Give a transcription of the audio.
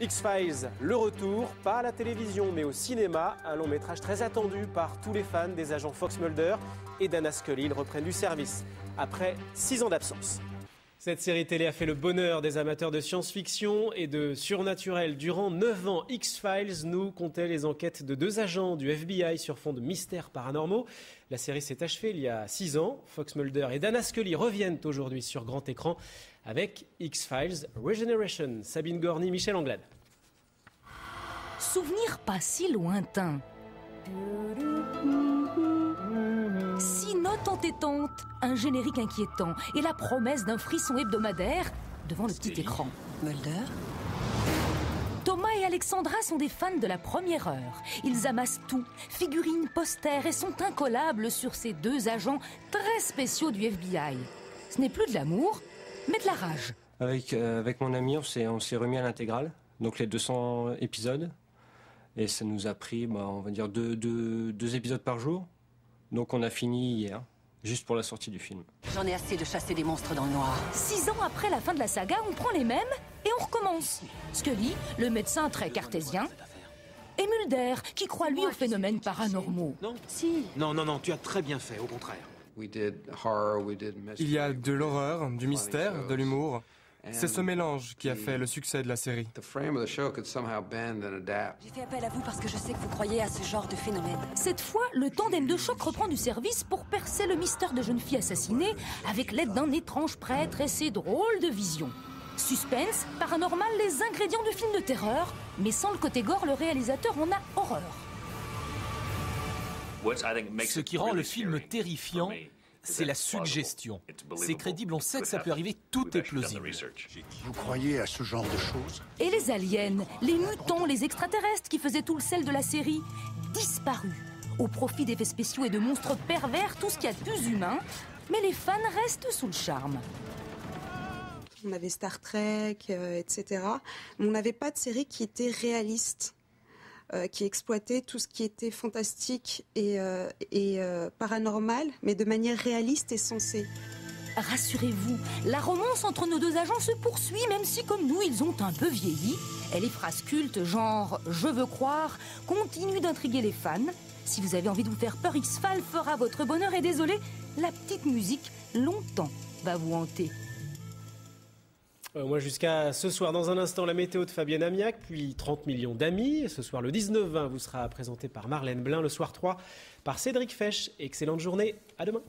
X-Files, le retour, pas à la télévision mais au cinéma, un long métrage très attendu par tous les fans des agents Fox Mulder et Dana Scully. Ils reprennent du service après 6 ans d'absence. Cette série télé a fait le bonheur des amateurs de science-fiction et de surnaturel. Durant 9 ans, X-Files nous contait les enquêtes de 2 agents du FBI sur fond de mystères paranormaux. La série s'est achevée il y a 6 ans. Fox Mulder et Dana Scully reviennent aujourd'hui sur grand écran avec X-Files Regeneration. Sabine Gorny, Michel Anglade. Souvenir pas si lointain. Six notes entêtantes, un générique inquiétant et la promesse d'un frisson hebdomadaire devant le petit écran. Mulder ? Thomas et Alexandra sont des fans de la première heure. Ils amassent tout, figurines, posters et sont incollables sur ces 2 agents très spéciaux du FBI. Ce n'est plus de l'amour, mais de la rage. Avec mon ami, on s'est remis à l'intégrale, donc les 200 épisodes. Et ça nous a pris, on va dire, 2 épisodes par jour. Donc on a fini hier, juste pour la sortie du film. J'en ai assez de chasser des monstres dans le noir. 6 ans après la fin de la saga, on prend les mêmes et on recommence. Scully, le médecin très cartésien, et Mulder, qui croit lui aux phénomènes paranormaux. Non, Si. non, tu as très bien fait, au contraire. Il y a de l'horreur, du mystère, de l'humour. C'est ce mélange qui a fait le succès de la série. J'ai fait appel à vous parce que je sais que vous croyez à ce genre de phénomène. Cette fois, le tandem de choc reprend du service pour percer le mystère de jeunes filles assassinées avec l'aide d'un étrange prêtre et ses drôles de visions. Suspense, paranormal, les ingrédients du film de terreur, mais sans le côté gore, le réalisateur en a horreur. Ce qui rend le film terrifiant, c'est la suggestion. C'est crédible, on sait que ça peut arriver, tout est plausible. Vous croyez à ce genre de choses ? Et les aliens, les mutants, les extraterrestres qui faisaient tout le sel de la série, disparus. Au profit d'effets spéciaux et de monstres pervers, tout ce qu'il y a de plus humain. Mais les fans restent sous le charme. On avait Star Trek, etc. Mais on n'avait pas de série qui était réaliste. Qui exploitait tout ce qui était fantastique et paranormal, mais de manière réaliste et sensée. Rassurez-vous, la romance entre nos 2 agents se poursuit, même si, comme nous, ils ont un peu vieilli. Et les phrases cultes, genre « je veux croire », continuent d'intriguer les fans. Si vous avez envie de vous faire peur, X-Files fera votre bonheur. Et désolé, la petite musique, longtemps, va vous hanter. Moi jusqu'à ce soir, dans un instant, la météo de Fabienne Amiac, puis 30 millions d'amis. Ce soir, le 19-20 vous sera présenté par Marlène Blin, le soir 3 par Cédric Fesch. Excellente journée, à demain.